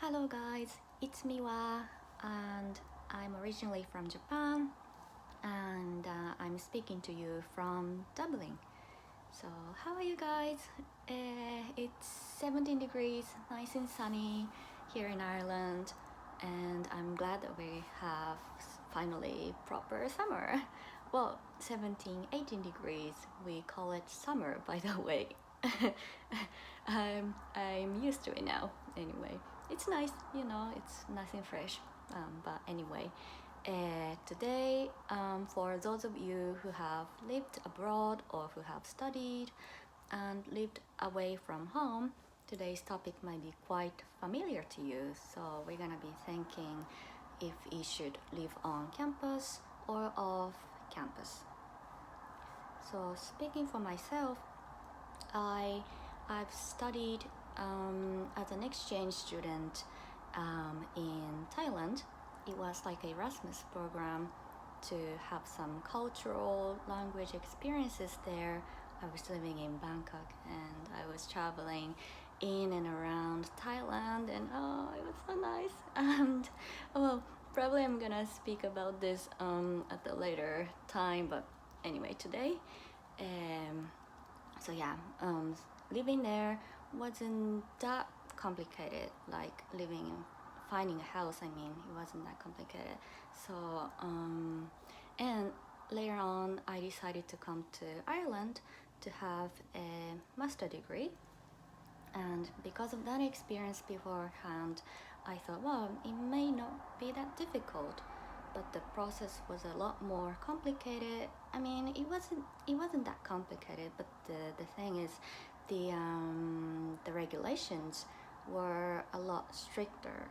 Hello guys, it's Miwa and I'm originally from Japan and I'm speaking to you from Dublin. So how are you guys? It's 17 degrees, nice and sunny here in Ireland, and I'm glad that we have finally proper summer. Well, 17, 18 degrees, we call it summer by the way. I'm used to it now anyway. It's nice, it's nice and fresh. But anyway, today, for those of you who have lived abroad or who have studied and lived away from home, today's topic might be quite familiar to you. So we're gonna be thinking if you should live on campus or off campus. So speaking for myself, I've studied as an exchange student in Thailand. It was like an Erasmus program to have some cultural language experiences there. I was living in Bangkok and I was traveling in and around Thailand, and it was so nice. And well, probably I'm gonna speak about this at a later time, but anyway, today. So yeah, living there wasn't that complicated, like finding a house. I mean, it wasn't that complicated. So and later on I decided to come to Ireland to have a master degree, and because of that experience beforehand, I thought, well, it may not be that difficult, but the process was a lot more complicated. I mean, it wasn't that complicated, but the thing is, the regulations were a lot stricter,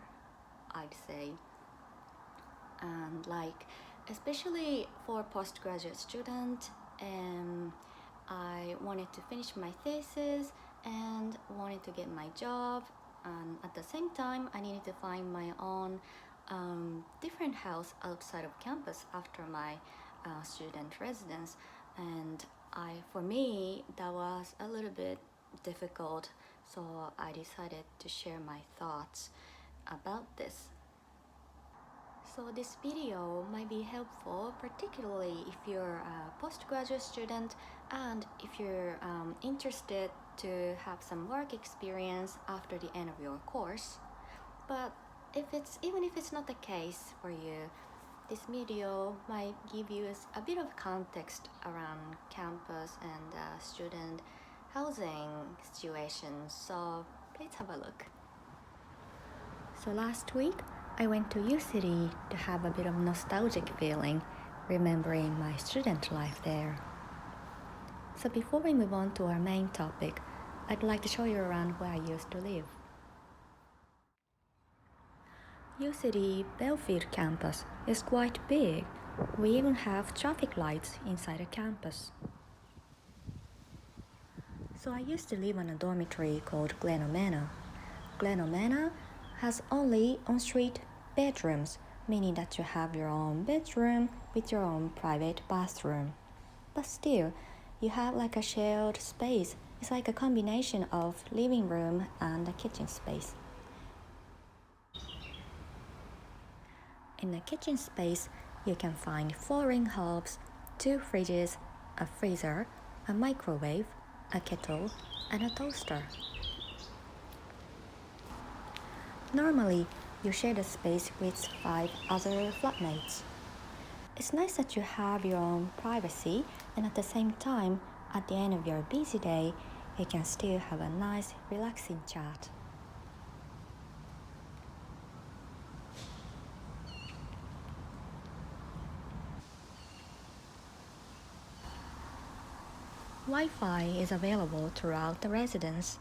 I'd say. And like, especially for postgraduate student, I wanted to finish my thesis and wanted to get my job, and at the same time I needed to find my own different house outside of campus after my student residence. And for me that was a little bit difficult, so I decided to share my thoughts about this. So this video might be helpful, particularly if you're a postgraduate student and if you're interested to have some work experience after the end of your course. But even if it's not the case for you, this video might give you a bit of context around campus and student housing situations. So please have a look. So last week I went to U City to have a bit of nostalgic feeling, remembering my student life there. So before we move on to our main topic, I'd like to show you around where I used to live. U City Belfield campus is quite big. We even have traffic lights inside the campus. So I used to live in a dormitory called Glenomena. Glenomena has only en-suite bedrooms, meaning that you have your own bedroom with your own private bathroom. But still, you have like a shared space. It's like a combination of living room and a kitchen space. In the kitchen space, you can find 4 ring hobs, 2 fridges, a freezer, a microwave, a kettle, and a toaster. Normally, you share the space with 5 other flatmates. It's nice that you have your own privacy, and at the same time, at the end of your busy day, you can still have a nice, relaxing chat. Wi-Fi is available throughout the residence,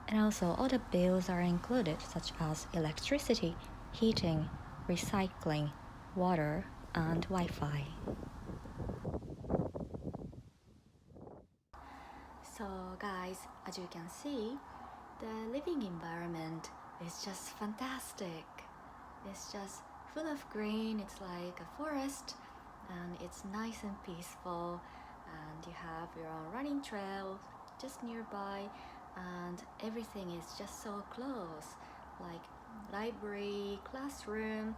and also other bills are included, such as electricity, heating, recycling, water, and Wi-Fi. So guys, as you can see, the living environment is just fantastic. It's just full of green, it's like a forest, and it's nice and peaceful, and you have your own running trail just nearby, and everything is just so close, like library, classroom,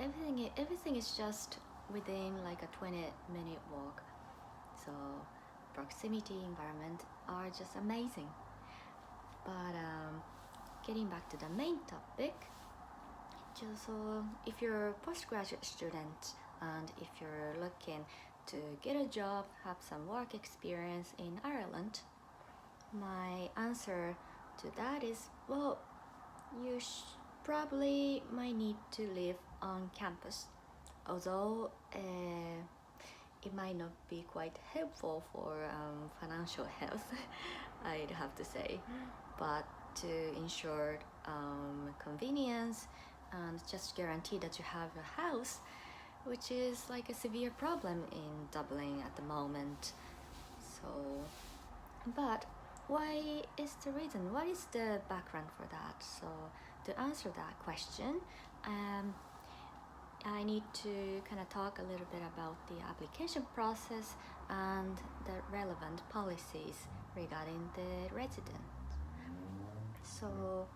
everything is just within like a 20-minute walk. So proximity, environment are just amazing. But getting back to the main topic, so if you're a postgraduate student and if you're looking to get a job, have some work experience in Ireland, my answer to that is, well, you probably might need to live on campus, although it might not be quite helpful for financial health, I'd have to say, but to ensure convenience and just guarantee that you have a house, which is like a severe problem in Dublin at the moment. So, but why is the reason? What is the background for that? So to answer that question, I need to kind of talk a little bit about the application process and the relevant policies regarding the resident. So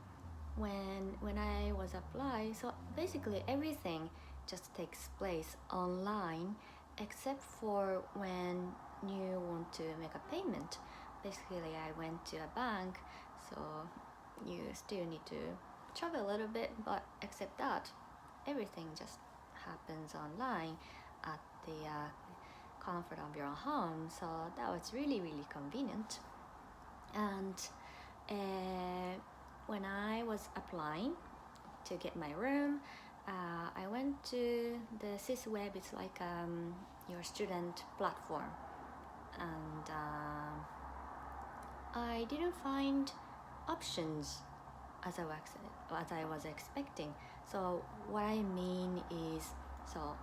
when I was applying, so basically everything just takes place online except for when you want to make a payment. Basically I went to a bank, so you still need to travel a little bit, but except that everything just happens online at the comfort of your home. So that was really convenient. And when I was applying to get my room, I went to the thesis web. It's like your student platform, and I didn't find options as I was expecting. So what I mean is, so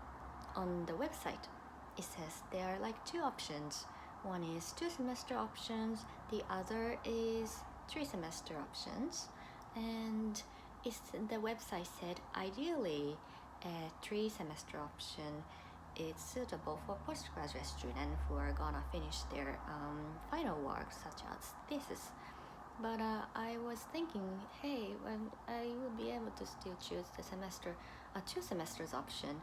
on the website it says there are like two options. One is 2 semester options, the other is 3 semester options, and the website said ideally a 3 semester option is suitable for postgraduate students who are gonna finish their final work such as thesis. But I was thinking, hey, well, I would be able to still choose a 2 semesters option,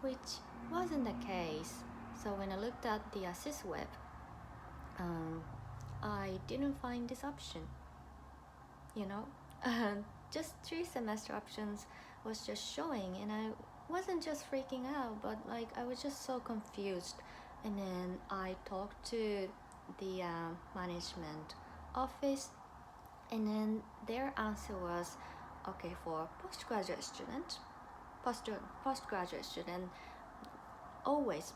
which wasn't the case. So when I looked at the Assist web, I didn't find this option. Just 3 semester options was just showing, and I wasn't just freaking out, but like I was just so confused. And then I talked to the management office, and then their answer was, okay, for postgraduate student, always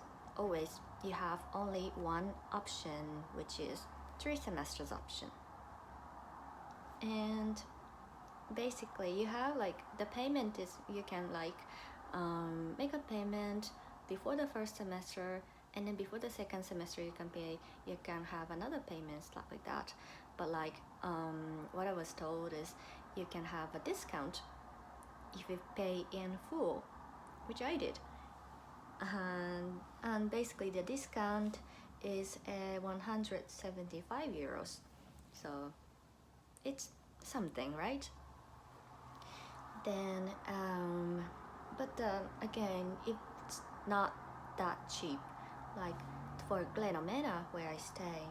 you have only one option, which is 3 semesters option. And basically you have like the payment is, you can like make a payment before the first semester, and then before the second semester you can have another payment, stuff like that. But like what I was told is you can have a discount if you pay in full, which I did, and basically the discount is 175 euros, so it's something, right? Then but again, it's not that cheap. Like for Glenomena, where I stay,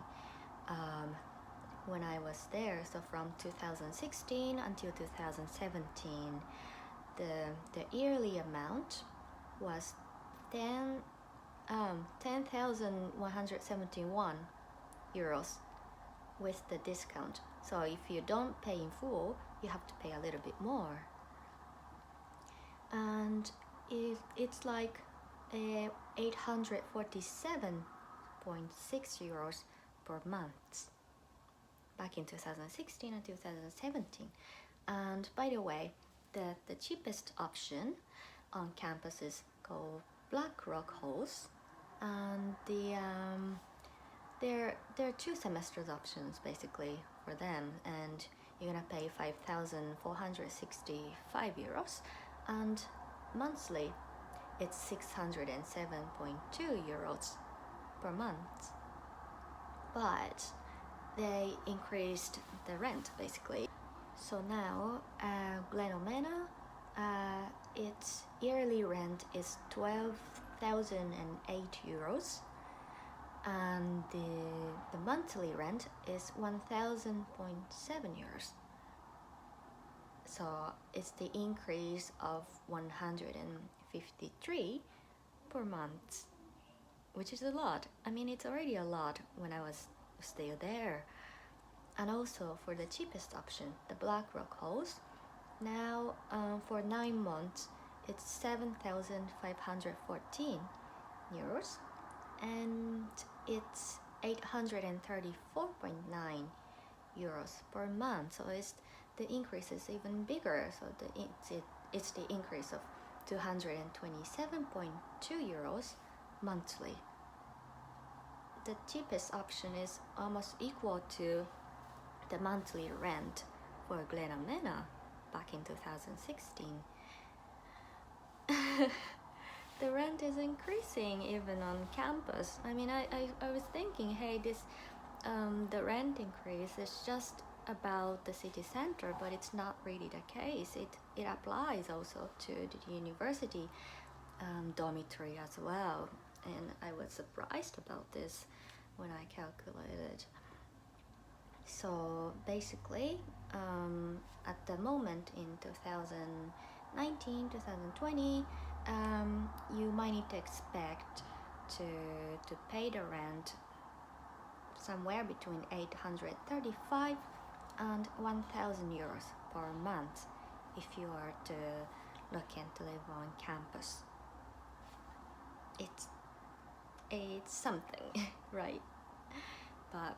when I was there, so from 2016 until 2017, the yearly amount was 10,171 euros with the discount. So if you don't pay in full, you have to pay a little bit more, and it's like 847.6 euros per month back in 2016 and 2017. And by the way, the cheapest option on campus is called Black Rock Halls, and there are 2 semesters options basically for them, and you're gonna pay 5,465 euros, and monthly it's 607.2 euros per month. But they increased the rent basically. So now Glenomena its yearly rent is 12,008 euros, and the monthly rent is 1,000.7 euros. So it's the increase of 153 per month, which is a lot. I mean, it's already a lot when I was still there. And also for the cheapest option, the BlackRock house, now for 9 months it's 7,514 euros, and it's 834.9 euros per month. So the increase is even bigger. So it's the increase of 227.2 euros monthly. The cheapest option is almost equal to the monthly rent for Glenomena back in 2016. The rent is increasing even on campus. I mean, I was thinking, hey, the rent increase is just about the city center, but it's not really the case. It applies also to the university dormitory as well, and I was surprised about this when I calculated. So basically, at the moment in 2019, 2020, you might need to expect to pay the rent somewhere between 835 and 1,000 euros per month if you are to looking to live on campus. It's something, right? But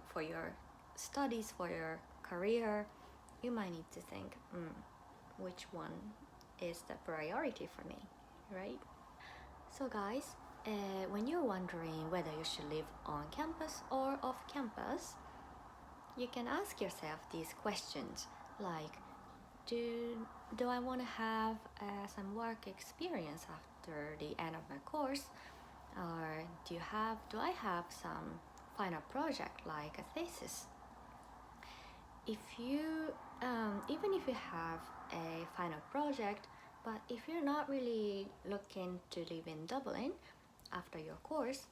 for your studies, for your career, you might need to think, which one is the priority for me, right? So guys, when you're wondering whether you should live on campus or off campus, you can ask yourself these questions like, do I want to have some work experience after the end of my course, or do I have some final project like a thesis? If you even if you have a final project, but if you're not really looking to live in Dublin after your course,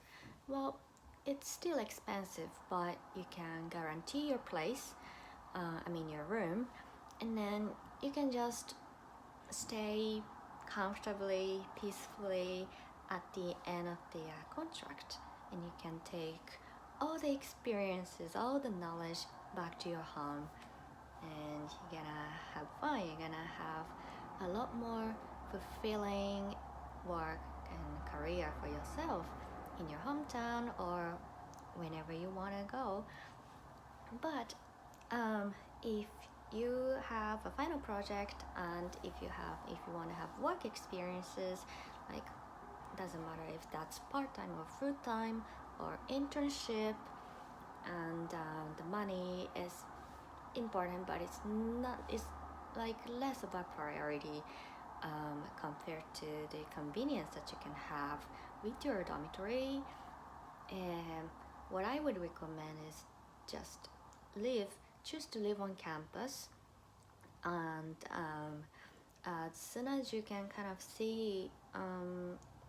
well, it's still expensive, but you can guarantee your place, your room, and then you can just stay comfortably, peacefully at the end of the contract, and you can take all the experiences, all the knowledge back to your home, and you're gonna have fun. You're gonna have a lot more fulfilling work and career for yourself in your hometown or whenever you want to go. But if you have a final project, and if you want to have work experiences, like, doesn't matter if that's part-time or full-time or internship, and the money is important, but it's like less of a priority compared to the convenience that you can have with your dormitory. And what I would recommend is just choose to live on campus, and as soon as you can kind of see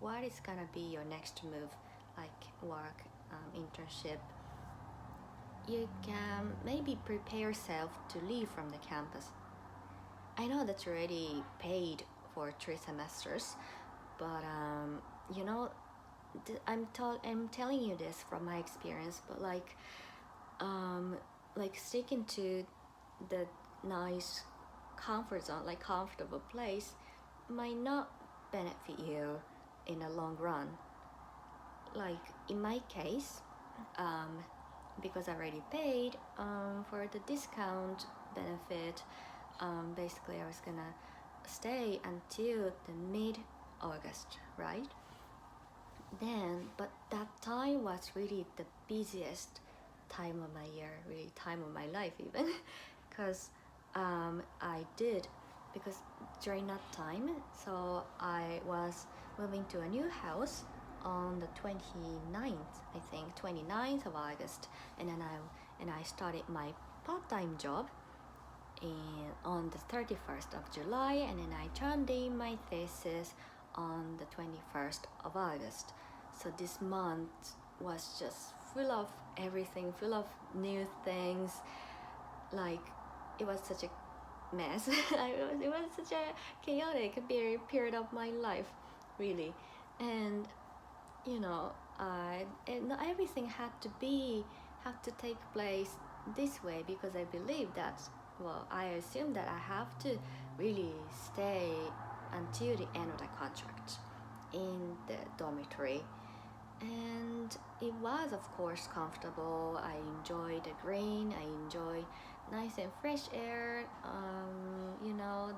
what is gonna be your next move, like work, internship, you can maybe prepare yourself to leave from the campus. I know that you already paid for 3 semesters, but I'm telling you this from my experience, but like sticking to the nice comfort zone, like comfortable place, might not benefit you in the long run. Like in my case, because I already paid for the discount benefit, basically I was gonna stay until the mid-August, right? But that time was really the busiest time of my year, really time of my life even, because because during that time, so I was moving to a new house on the 29th, I think, 29th of August, and then I started my part-time job on the 31st of July, and then I turned in my thesis on the 21st of August. So this month was just full of everything, full of new things. Like, it was such a mess. It was such a chaotic period of my life, really. And you know, everything had to take place this way, because I believe that, well, I assume that I have to really stay until the end of the contract in the dormitory. And it was, of course, comfortable. I enjoyed the green, I enjoyed nice and fresh air.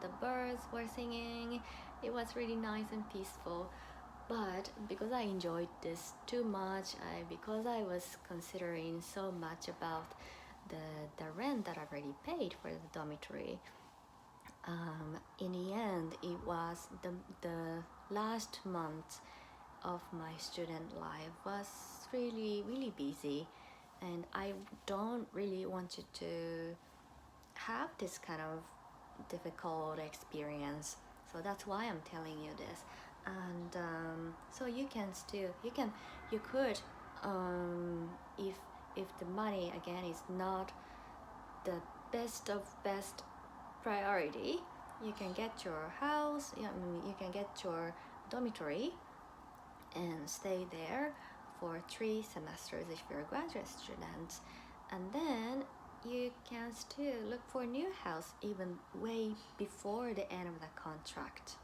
The birds were singing. It was really nice and peaceful. But because I enjoyed this too much, because I was considering so much about the rent that I already paid for the dormitory, in the end, it was the last month of my student life was really, really busy, and I don't really want you to have this kind of difficult experience. So that's why I'm telling you this. And so you could, if the money again is not the best of best priority, you can get your house, you can get your dormitory and stay there for 3 semesters if you're a graduate student, and then you can still look for a new house even way before the end of the contract.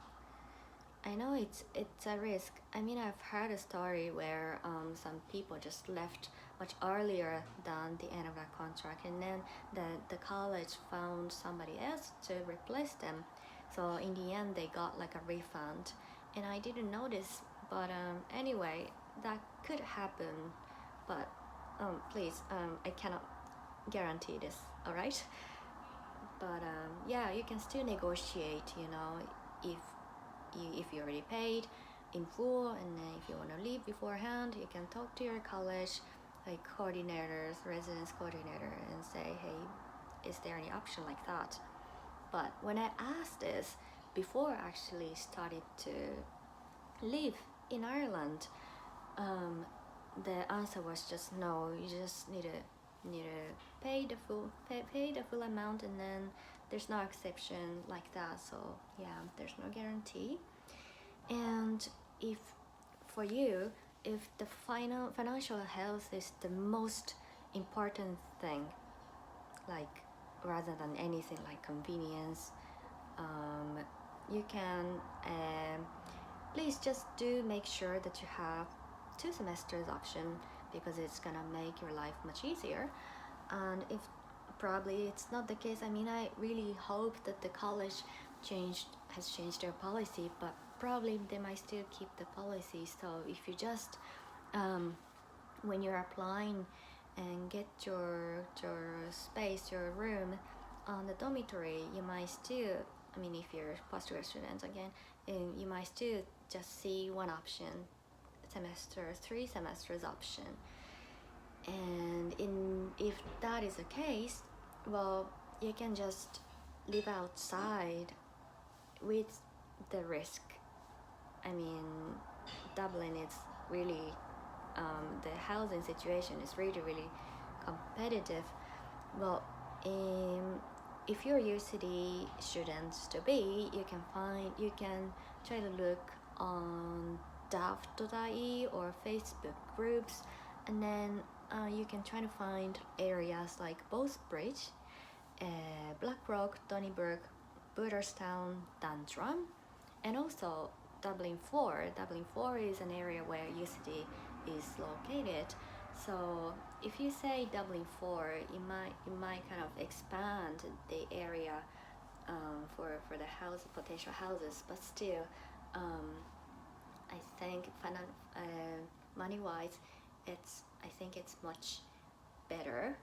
I know it's a risk. I mean, I've heard a story where some people just left much earlier than the end of their contract, and then the college found somebody else to replace them. So in the end, they got like a refund, and I didn't know this. But anyway, that could happen. But please, I cannot guarantee this. All right. But yeah, you can still negotiate. If you already paid in full, and then if you want to leave beforehand, you can talk to your college, like coordinators, residence coordinator, and say, hey, is there any option like that? But when I asked this before I actually started to live in Ireland, the answer was just no. You just need to pay the full amount, and then there's no exception like that. So yeah, there's no guarantee. And if the financial health is the most important thing, like rather than anything like convenience, you can please just do make sure that you have 2 semesters option, because it's gonna make your life much easier. And if probably it's not the case, I mean, I really hope that the college has changed their policy, but probably they might still keep the policy. So if you just when you're applying and get your space, your room on the dormitory, you might still, I mean, if you're a postgrad student again, you might still just see one option, 3 semesters option. And if that is the case, well, you can just live outside with the risk. I mean, Dublin is really, the housing situation is really, really competitive. Well, if you're a UCD student to be, you can try to look on daft.ie or Facebook groups, and then you can try to find areas like Bosbridge, Blackrock, Donnybrook, Booterstown, Dundrum, and also Dublin 4. Dublin 4 is an area where UCD is located. So if you say Dublin 4, you might kind of expand the area for the potential houses, but still, I think money-wise, I think it's much better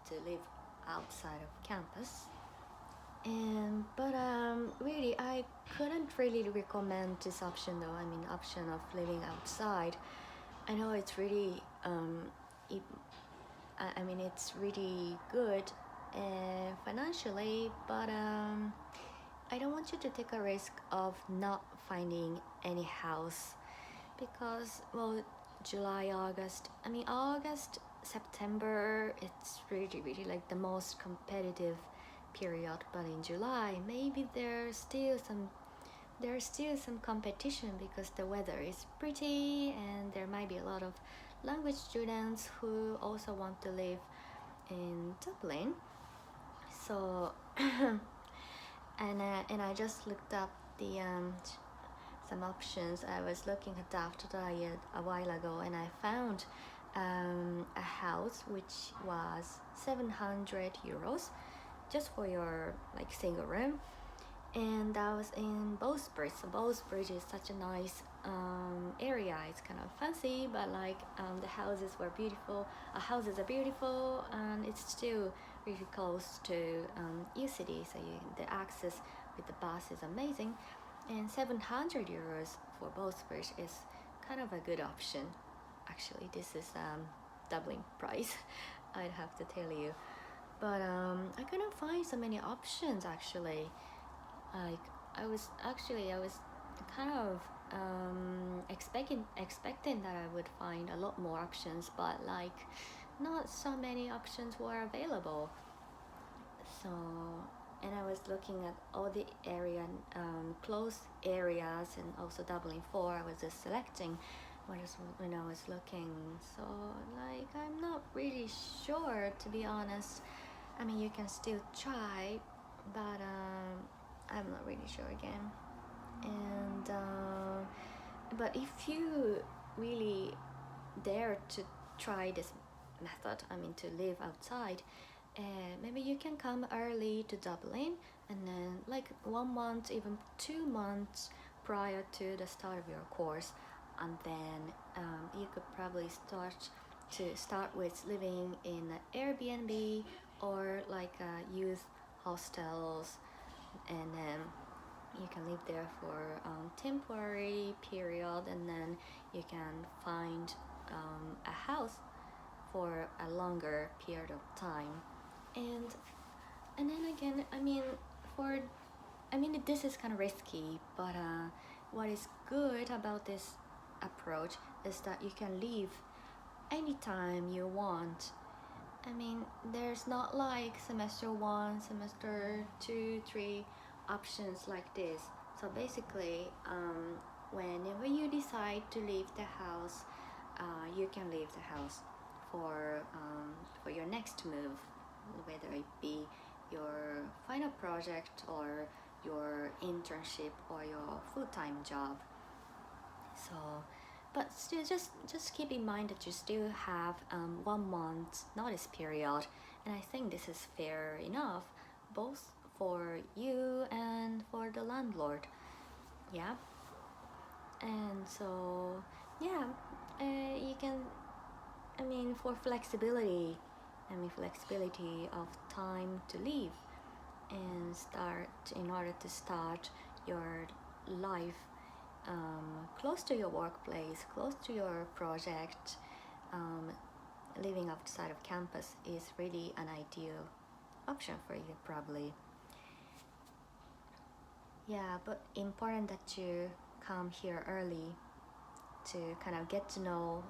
to live outside of campus. But really, I couldn't really recommend this option though. I mean, option of living outside. I know it's really, I mean, it's really good financially, but I don't want you to take a risk of not finding any house because, well, August, September, it's really, really like the most competitive period. But in July, maybe there's still some competition because the weather is pretty and there might be a lot of language students who also want to live in Dublin. So and I just looked up the some options. I was looking at after diet a while ago, and I found a house which was 700 euros just for your like single room, and that was in Bowsbridge. So Bowsbridge is such a nice area. It's kind of fancy, but like the houses were beautiful. Houses are beautiful, and it's still really close to UCD, so the access with the bus is amazing. And 700 euros for Bowsbridge is kind of a good option. Actually, this is Dublin price, I'd have to tell you. But I couldn't find so many options actually. Like I was kind of expecting that I would find a lot more options, but like not so many options were available. So, and I was looking at all the area, close areas, and also Dublin 4. I was just selecting when I was looking. So, like, I'm not really sure, to be honest. I mean, you can still try, but I'm not really sure again. And but if you really dare to try this method, I mean, to live outside, maybe you can come early to Dublin, and then like 1 month, even 2 months prior to the start of your course, and then you could probably start with living in Airbnb or like youth hostels, and then you can live there for temporary period, and then you can find a house for a longer period of time. And then again, this is kind of risky, but what is good about this approach is that you can leave anytime you want. I mean, there's not like semester 1, semester 2, 3 options like this. So basically, whenever you decide to leave the house, you can leave the house for your next move, whether it be your final project or your internship or your full-time job. So, but still, just keep in mind that you still have 1 month notice period, and I think this is fair enough, both for you and for the landlord. Yeah. And so, yeah, you can. For flexibility, flexibility of time to leave and start in order to start your life close to your workplace, close to your project. Living outside of campus is really an ideal option for you, probably. Yeah, but important that you come here early to kind of get to know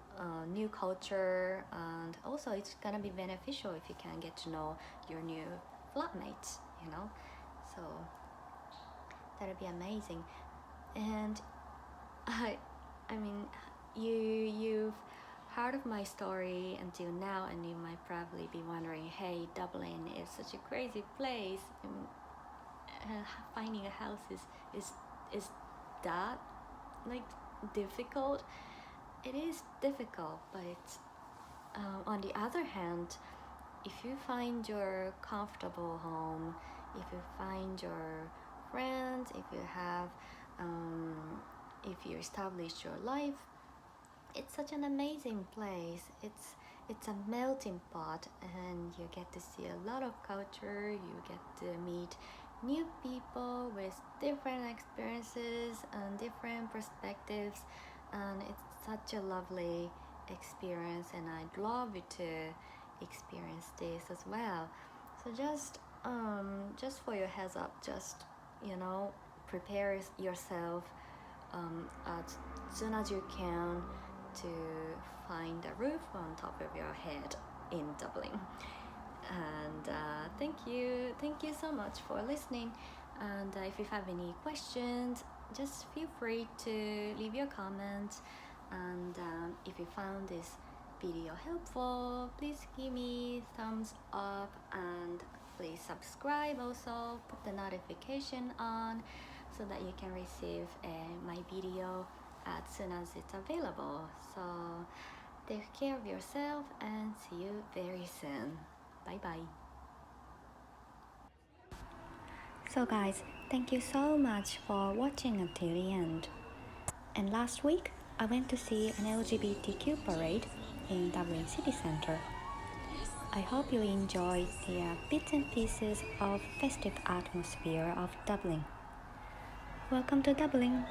new culture, and also it's gonna be beneficial if you can get to know your new flatmates, so that'd be amazing. And I mean, you've heard of my story until now, and you might probably be wondering, hey, Dublin is such a crazy place, and finding a house is that like difficult? It is difficult, but it's on the other hand, if you find your comfortable home, if you find your friends, if you establish your life, it's such an amazing place. It's a melting pot, and you get to see a lot of culture. You get to meet new people with different experiences and different perspectives, and it's such a lovely experience, and I'd love you to experience this as well. So just for your heads up, just prepare yourself as soon as you can to find a roof on top of your head in Dublin. And thank you so much for listening. And if you have any questions, just feel free to leave your comments. And if you found this video helpful, please give me thumbs up and please subscribe. Also put the notification on so that you can receive my video as soon as it's available. So take care of yourself and see you very soon. Bye bye. So guys, thank you so much for watching until the end. And last week I went to see an LGBTQ parade in Dublin city centre. I hope you enjoyed the bits and pieces of festive atmosphere of Dublin. Welcome to Dublin!